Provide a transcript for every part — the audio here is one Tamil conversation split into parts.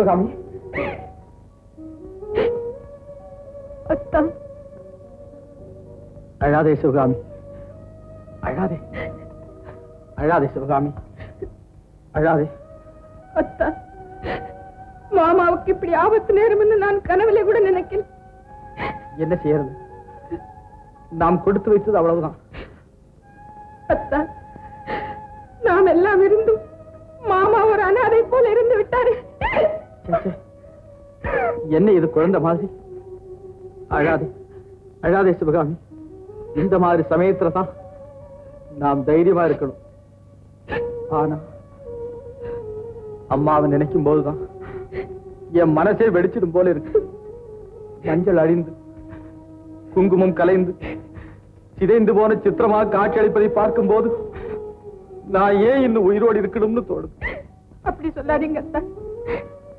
சிவகாமி, அத்தா, அழாதே சிவகாமி, அழாதே, அழாதே சிவகாமி, அழாதே. அத்தா, மாமாவுக்கு இப்படி ஆபத்து நேரும் நான் கனவுல கூட நினைக்கல. என்ன செய்யறது? நாம் கொடுத்து வைத்தது அவ்வளவுதான். அத்தா, நாம் எல்லாம் இருந்தும் மாமா ஒரு அனாதை போல இருந்து விட்டாரு. என்ன இது குழந்தை மாதிரி? அழாதே, அழாதே சிவகாமி. இந்த மாதிரி சமயத்துல தான் நாம் தைரியமா இருக்கணும். ஆனா அம்மாவை நினைக்கும் போதுதான் என் மனசே வெடிச்சிடும் போல இருக்கு. மஞ்சள் அழிந்து, குங்குமம் கலைந்து, சிதைந்து போன சித்திரமாக காட்சி அளிப்பதை பார்க்கும் போது நான் ஏன் இன்னும் உயிரோடு இருக்கணும்னு தோணுது. அப்படி சொல்லாதீங்க அத்தா.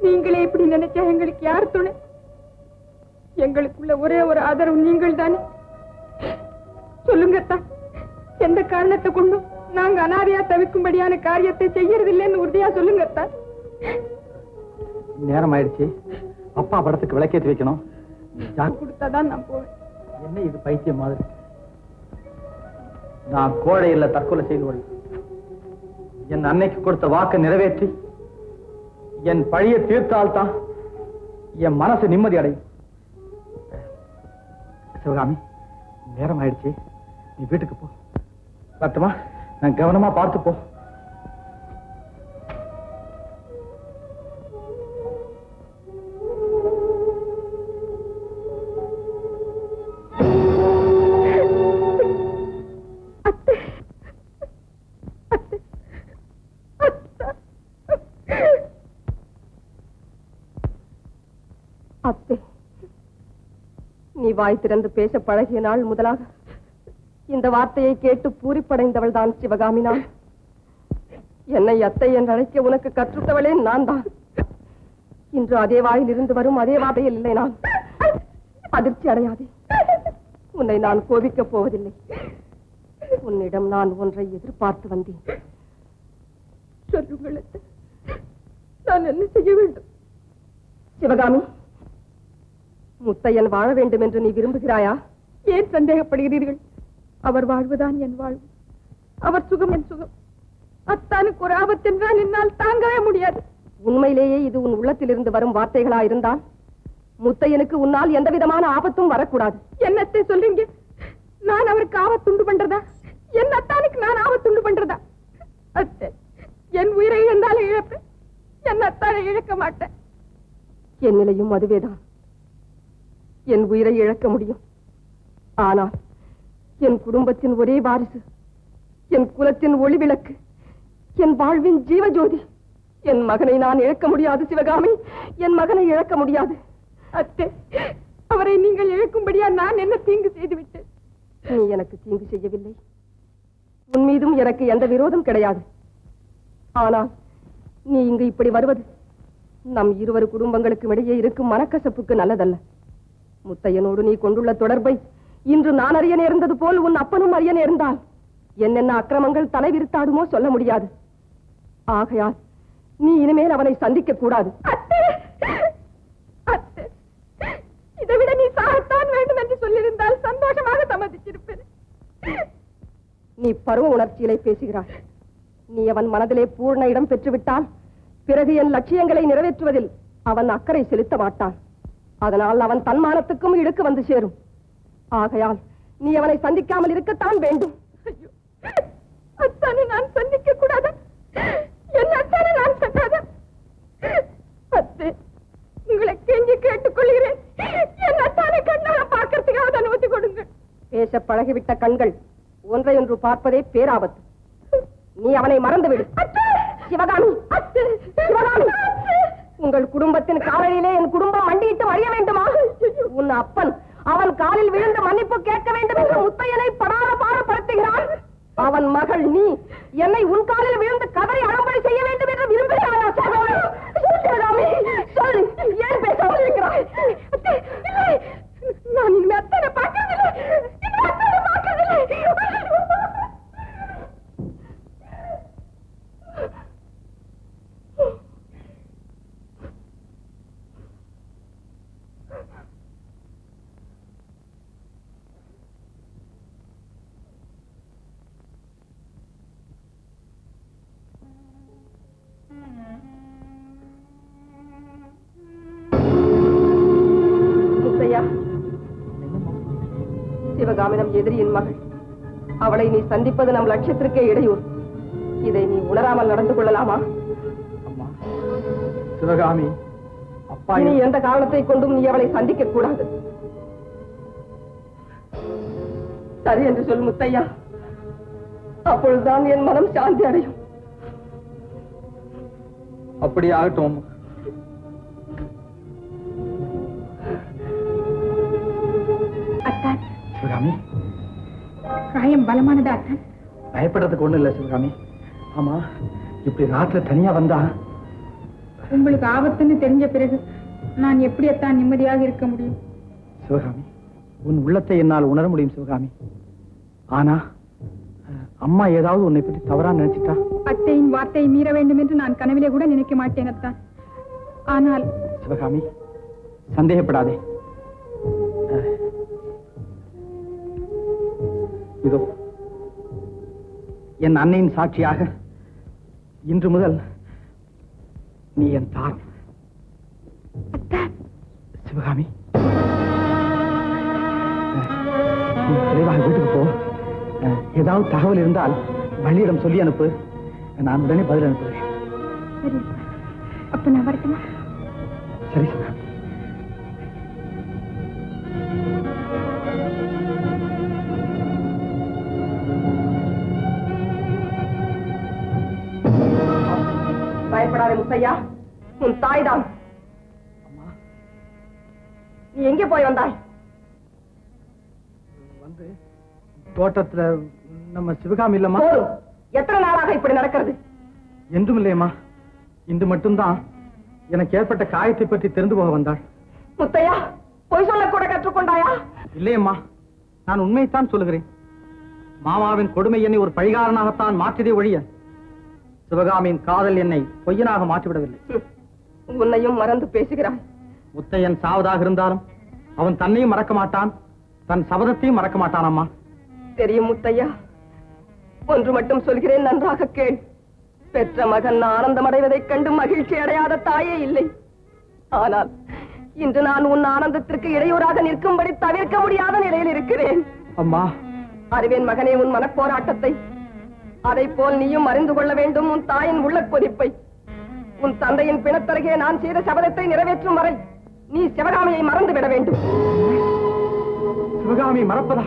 நீங்களே இப்படி நினைச்சா எங்களுக்கு யார் துணை? எங்களுக்குள்ள ஒரே ஒரு ஆதரவு நீங்கள் தானே. சொல்லுங்க அத்தா, எந்த காரணத்தை கொண்டும் நாங்க அனாதையா தவிக்கும்படியான காரியத்தை செய்யறதில்லைன்னு உறுதியா சொல்லுங்க அத்தா. நேரம் ஆயிடுச்சு. அப்பா படத்துக்கு விளக்கேற்றி வைக்கணும். கொடுத்தாதான் நான் போவேன். என்ன இது பைத்தியம் மாதிரி? நான் கோழை இல்ல தற்கொலை செய்து கொள்ள. என் அன்னைக்கு கொடுத்த வாக்கை நிறைவேற்றி என் பழிய தீர்த்தால்தான் என் மனசு நிம்மதி அடையும். சிவகாமி, நேரம் ஆயிடுச்சு. நீ வீட்டுக்கு போ. பத்துமா, நான் கவனமா பார்த்து போ. அத்தை, நீ வாய் திறந்து பேச பழகிய நாள் முதலாக இந்த வார்த்தையை கேட்டு பூரிப்படைந்தவள் தான் சிவகாமி. நான் என்னை அத்தை என்று அழைக்க உனக்கு கற்றுத்தவளே நான் தான். இன்று அதே வாயில் இருந்து வரும் அதே வார்த்தையில் இல்லை நான். அதிர்ச்சி அடையாதே. உன்னை நான் கோபிக்கப் போவதில்லை. உன்னிடம் நான் ஒன்றை எதிர்பார்த்து வந்தேன். சொல்லுங்கள், நான் என்ன செய்ய வேண்டும்? சிவகாமி, முத்தையன் வாழ வேண்டும் என்று நீ விரும்புகிறாயா? ஏன் சந்தேகப்படுகிறீர்கள்? அவர் வாழ்வுதான் என் வாழ்வு. அவர் சுகம் என் சுகம். அத்தானுக்கு ஒரு ஆபத்து என்றால் என்னால் தாங்கவே முடியாது. உண்மையிலேயே இது உன் உள்ளத்திலிருந்து வரும் வார்த்தைகளா இருந்தால் முத்தையனுக்கு உன்னால் எந்த விதமான ஆபத்தும் வரக்கூடாது. என்னத்தை சொல்றீங்க? நான் அவருக்கு ஆபத்துண்டு பண்றதா? என் அத்தானுக்கு நான் ஆபத்துண்டு பண்றதா? அத்தை, என் உயிரை இழந்தாலும் இழப்பேன், என் அத்தானை இழக்க மாட்டேன். என் நிலையும் அதுவேதான். என் உயிரை இழக்க முடியும். ஆனால் என் குடும்பத்தின் ஒரே வாரிசு, என் குலத்தின் ஒளி விளக்கு, என் வாழ்வின் ஜீவஜோதி, என் மகனை நான் இழக்க முடியாது சிவகாமி. என் மகனை இழக்க முடியாது. அத்தை, அவரை நீங்கள் இழக்கும்படியா நான் என்ன தீங்கு செய்துவிட்டேன்? நீ எனக்கு தீங்கு செய்யவில்லை. உன் மீதும் எனக்கு எந்த விரோதம் கிடையாது. ஆனால் நீ இங்கு இப்படி வருவது நம் இருவரு குடும்பங்களுக்கும் இடையே இருக்கும் மனக்கசப்புக்கு நல்லதல்ல. முத்தையனோடு நீ கொண்டுள்ள தொடர்பை இன்று நான் அறிய நேர்ந்தது போல் உன் அப்பனும் அறிய நேர்ந்தால் என்னென்ன அக்கிரமங்கள் தலைவிரித்தாடுமோ சொல்ல முடியாது. ஆகையால் நீ இனிமேல் அவனை சந்திக்க கூடாது. இதை விட நீ சாகத்தான் வேண்டும் என்று சொல்லியிருந்தால் சந்தோஷமாக சம்மதிச்சிருப்பேன். நீ பருவ உணர்ச்சியிலே பேசுகிறாய். நீ அவன் மனதிலே பூர்ண இடம் பெற்றுவிட்டால் பிறகு என் லட்சியங்களை நிறைவேற்றுவதில் அவன் அக்கறை செலுத்த மாட்டான். அதனால் அவன் தன்மானத்துக்கும் இழுக்கு வந்து சேரும். ஆகையால் நீ அவனை சந்திக்காமல் இருக்கத்தான் வேண்டும். அத்தானை நான் சந்திக்க கூடாது. என் அத்தானை நான் சந்தாத. அத்தை, உங்களை கெஞ்சி கேட்டுக்கொள்கிறேன். என் அத்தானை கண்ணால பார்க்கறதுக்காக அனுமதி கொடுங்க. பேச பழகிவிட்ட கண்கள் ஒன்றை ஒன்று பார்ப்பதே பேராபத்து. நீ அவனை மறந்துவிடு. சிவகாமி, சிவகாமி, உங்கள் குடும்பத்தின் காலையிலே என் குடும்பம் மண்டியிட்டு அறிய வேண்டுமா? உன் அப்பன் அவன் காலில் விழுந்து மன்னிப்பு கேட்க வேண்டும் என்று முத்தையனை படாத பாடுபடுத்துகிறான். அவன் மகள் நீ என்னை உன் காலில் விழுந்து கதறி அலம்படி செய்ய வேண்டும் என்று விரும்புகிறாயா? சிவகாமி, சொல்லு, ஏன் பேசாமல் இருக்கிறாய்? நான் இனிமே அத்தனை பார்க்கறதில்லை. சிவகாமிடம் எதிரியின் மகள். அவளை நீ சந்திப்பது நம் லட்சியத்திற்கே இடையூறு. இதை நீ உணராமல் நடந்து கொள்ளலாமா? அம்மா, சிவகாமி அப்பா நீ எந்த காரணத்தை கொண்டும் நீ அவளை சந்திக்க கூடாது. சரி என்று சொல் முத்தையா. அப்பொழுதுதான் என் மனம் சாந்தி அடையும். அப்படி ஆகட்டும். அத்தான், சிவகாமி, காயம் பலமானதா அத்தான்? பயப்படுறதுக்கு ஒண்ணு இல்ல சிவகாமி. ஆமா, இப்படி ராத்திர தனியா வந்தா உங்களுக்கு ஆபத்துன்னு தெரிஞ்ச பிறகு நான் எப்படி அத்தான் நிம்மதியாக இருக்க முடியும்? சிவகாமி, உன் உள்ளத்தை என்னால் உணர முடியும் சிவகாமி. ஆனா அம்மா ஏதாவது உன்னை பற்றி தவறா நினைச்சிட்டா? அத்தையின் வார்த்தையை மீற வேண்டும் என்று நான் கனவிலே கூட நினைக்க மாட்டேன் அத்தான். ஆனால் சிவகாமி, சந்தேகப்படாதே. இதோ என் அன்னையின் சாட்சியாக இன்று முதல் நீ என் தான். சிவகாமி, நீ விரைவாக வீட்டுக்கு போ. ஏதாவது தகவல் இருந்தால் வள்ளியிடம் சொல்லி அனுப்பு. நான் உடனே பதில் அனுப்புகிறேன். சரி, அப்ப நான் வரட்டுமா? சரி சிவகாமி. பயப்படாதே முத்தையா, உன் தாய்தான். நீ எங்கே போய் வந்தாய்? வந்து தோட்டத்துல நம்ம சிவகாமி இல்லம்மா. எத்தனை நாளாக இப்படி நடக்கிறது? என்றும் இல்லையம்மா, இன்று மட்டும்தான் எனக்கு ஏற்பட்ட காயத்தை பற்றி தெரிந்து போக வந்தாள். முத்தையா, பொய் சொல்ல கூட கற்றுக்கொண்டாயா? இல்லையம்மா, நான் உண்மையைத்தான் சொல்லுகிறேன். மாமாவின் கொடுமை என்னை ஒரு பழிகாரனாகத்தான் மாற்றியதே ஒழிய சிவகாமியின் காதல் என்னை பொய்யனாக மாற்றிவிடவில்லை. உன்னையும் மறந்து பேசுகிறாய். முத்தையன் சாவதாக இருந்தாலும் அவன் தன்னையும் மறக்க மாட்டான், தன் சபதத்தையும் மறக்க மாட்டான். அம்மா, தெரியும் முத்தையா. ஒன்று மட்டும் சொல்கிறேன், நன்றாக கேள். பெற்ற மகன் ஆனந்தம் அடைவதைக் கண்டு மகிழ்ச்சி அடையாத தாயே இல்லை. ஆனால் இன்று நான் உன் ஆனந்தத்திற்கு இடையூறாக நிற்கும்படி தவிர்க்க முடியாத நிலையில் இருக்கிறேன். அம்மா, அறிவேன் மகனே உன் மனப்போராட்டத்தை. அதை போல் நீயும் அறிந்து கொள்ள வேண்டும் உன் தாயின் உள்ள கொதிப்பை. உன் தந்தையின் பிணத்தருகே நான் செய்த சபதத்தை நிறைவேற்றும் வரை நீ சிவகாமியை மறந்து விட வேண்டும். சிவகாமி மறப்பதா?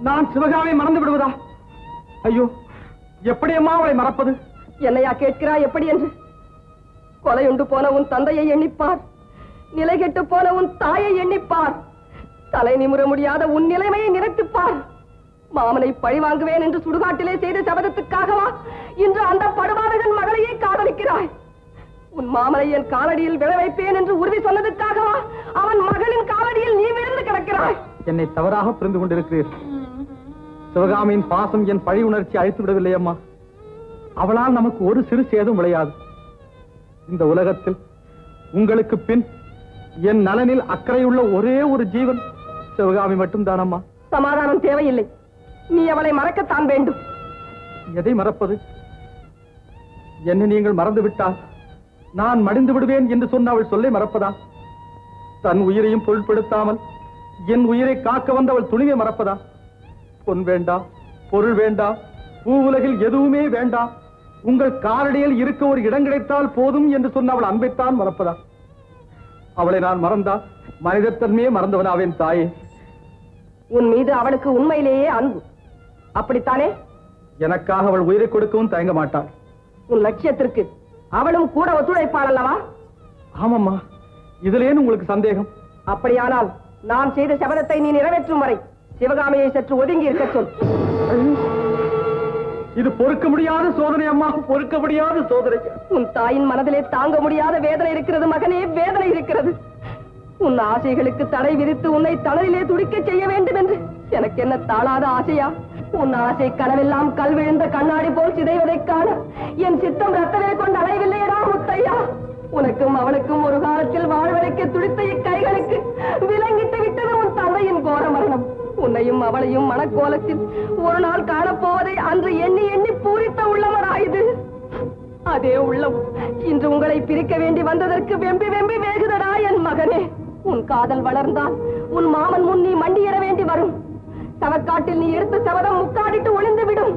நான் சிவகாமி மறந்து விடுவதா? ஐயோ, எப்படியம்மா அவளை மறப்பது? என்னையா கேட்கிறாய் எப்படி என்று? கொலையுண்டு போன உன் தந்தையை எண்ணிப்பார், நிலை கெட்டு போன உன் தாயை எண்ணிப்பார், தலை நிமிர முடியாத உன் நிலைமையை நினைத்துப்பார். மாமனை பழி வாங்குவேன் என்று சுடுகாட்டிலே செய்த சபதத்துக்காகவா இன்று அந்த படுபாதகன் மகளையே காதலிக்கிறாய்? உன் மாமனை என் காலடியில் விழ வைப்பேன் என்று உறுதி சொன்னதுக்காகவா அவன் மகளின் காலடியில் நீ விழுந்து கிடக்கிறாய்? என்னை தவறாக புரிந்து கொண்டிருக்கிறீர். சிவகாமியின் பாசம் என் பழி உணர்ச்சி அழித்து விடவில்லை அம்மா. அவளால் நமக்கு ஒரு சிறு சேதம் விளையாது. இந்த உலகத்தில் உங்களுக்கு பின் என் நலனில் அக்கறையுள்ள ஒரே ஒரு ஜீவன் சிவகாமி மட்டும்தான் அம்மா. சமாதானம் தேவையில்லை. நீ அவளை மறக்கத்தான் வேண்டும். எதை மறப்பது? என்னை நீங்கள் மறந்து விட்டால் நான் மடிந்து விடுவேன் என்று சொன்ன அவள் சொல்லை மறப்பதா? தன் உயிரையும் பொருட்படுத்தாமல் என் உயிரை காக்க வந்த அவள் துணிவை மறப்பதா? பொன் வேண்டாம், பொருள் வேண்டாம், பூ உலகில் எதுவுமே வேண்டாம், உங்கள் காலடியில் இருக்க ஒரு இடம் கிடைத்தால் போதும் என்று சொன்ன அவள் அன்பைத்தான் மறப்பதா? அவளை நான் மறந்தால் மனிதத்தன்மையே மறந்தவனாவேன் தாயே. உன் மீது அவளுக்கு உண்மையிலேயே அன்பு, அப்படித்தானே? எனக்காக அவள் உயிரை கொடுக்கவும் தயங்க மாட்டாள். உன் லட்சியத்திற்கு அவளும் கூட ஒத்துழைப்பாள் அல்லவா? ஆமாம்மா, இதிலேன்னு உங்களுக்கு சந்தேகம்? அப்படியானால் நான் செய்த சபதத்தை நீ நிறைவேற்றும் வரை சிவகாமியை சற்று ஒதுங்கி இருக்க சொல். இது பொறுக்க முடியாத சோதனை அம்மா, பொறுக்க முடியாத சோதனை. உன் தாயின் மனதிலே தாங்க முடியாத வேதனை இருக்கிறது மகனே, வேதனை இருக்கிறது. உன் ஆசைகளுக்கு தடை விதித்து உன்னை தளரிலே துடிக்க செய்ய வேண்டும் என்று எனக்கு என்ன தாளாத ஆசையா? உன் ஆசை கனவெல்லாம் கல் விழுந்த கண்ணாடி போல் சிதைவதைக் காண என் சித்தம் ரத்தவே கொண்டு அலைவில்லையடா முத்தையா. உனக்கும் அவளுக்கும் ஒரு காலத்தில் வாழ்வழைக்க துடித்த இக்கைகளுக்கு விலங்கிட்டு விட்டது உன் தந்தையின் கோர மரணம். உன்னையும் அவளையும் மனக்கோலத்தில் ஒரு நாள் காணப்போவதை அன்று எண்ணி எண்ணி பூரித்த உள்ளவராயுது. அதே உள்ளம் இன்று உங்களை பிரிக்க வேண்டி வந்ததற்கு வெம்பி வெம்பி வேகுதடா என் மகனே. உன் காதல் வளர்ந்தால் உன் மாமன் முன் நீ மண்டியிட வேண்டி வரும். சவக்காட்டில் நீ எடுத்த சபதம் முக்காடிட்டு ஒளிந்து விடும்.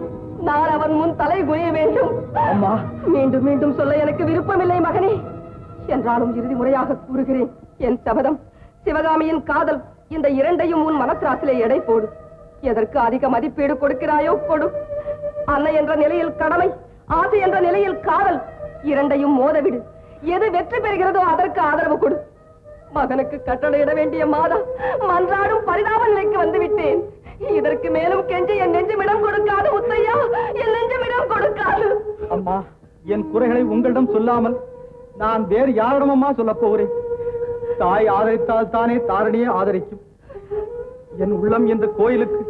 நான் அவன் முன் தலை குனிய வேண்டும். அம்மா, மீண்டும் மீண்டும் சொல்ல எனக்கு விருப்பமில்லை மகனே. என்றாலும் இறுதி முறையாக கூறுகிறேன், என் சபதம், சிவகாமியின் காதல், இந்த இரண்டையும் உன் மனத்திராசிலே எடை போடு. எதற்கு அதிக மதிப்பீடு கொடுக்கிறாயோ கொடு. அன்னை என்ற நிலையில் கடமை, ஆசை என்ற நிலையில் காதல், இரண்டையும் மோதவிடு. எது வெற்றி பெறுகிறதோ அதற்கு ஆதரவு கொடு. மகனுக்கு கட்டளையிட வேண்டிய மாதா மன்றாடும் பரிதாப நிலைக்கு வந்து விட்டேன். இதற்கு மேலும் கெஞ்சி என் நெஞ்சமிடம் கொடுக்காது முத்தையா, என் நெஞ்சமிடம் கொடுக்காது. அம்மா, என் குறைகளை உங்களிடம் சொல்லாமல் நான் வேறு யாரிடமம்மா சொல்லப் போகிறேன்? தாய் ஆதரித்தால் தானே தாரணியை ஆதரிக்கும். என் உள்ளம் என்ற கோயிலுக்கு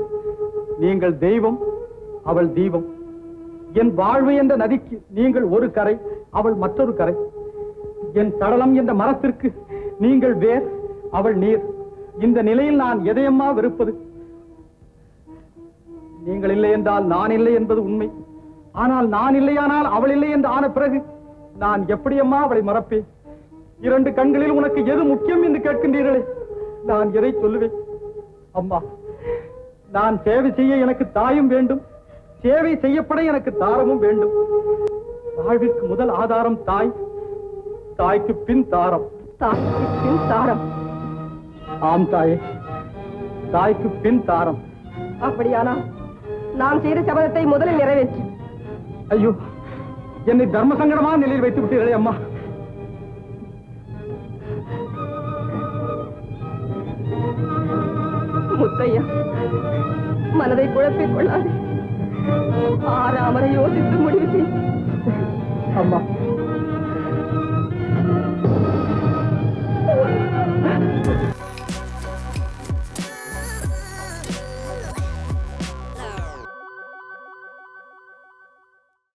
நீங்கள் தெய்வம், அவள் தீபம். என் வாழ்வு என்ற நதிக்கு நீங்கள் ஒரு கரை, அவள் மற்றொரு கரை. என் சடலம் என்ற மரத்திற்கு நீங்கள் வேர், அவள் நீர். இந்த நிலையில் நான் எதையம்மா வெறுப்பது? நீங்கள் இல்லை என்றால் நான் இல்லை என்பது உண்மை. ஆனால் நான் இல்லையானால் அவள் இல்லை என்று ஆன பிறகு நான் எப்படியம்மா அவளை மறப்பேன்? இரண்டு கண்களில் உனக்கு எது முக்கியம் என்று கேட்கின்றீர்களே, நான் எதை சொல்லுவேன்? அம்மா, நான் சேவை செய்ய எனக்கு தாயும் வேண்டும், சேவை செய்யப்பட எனக்கு தாரமும் வேண்டும். வாழ்விற்கு முதல் ஆதாரம் தாய், தாய்க்கு பின் தாரம். தாய்க்கு பின் தாரம். ஆம் தாயே, தாய்க்கு பின் தாரம். அப்படியானால் நான் செய்த சபதத்தை முதலில் நிறைவேற்றி. ஐயோ, என்னை தர்ம சங்கடமான நிலையில் வைத்து விட்டீர்களே அம்மா. முத்தையா, மனதை குழப்பிக் கொள்ளாதே. ஆறாமரை யோசித்து முடிவு செய். அம்மா,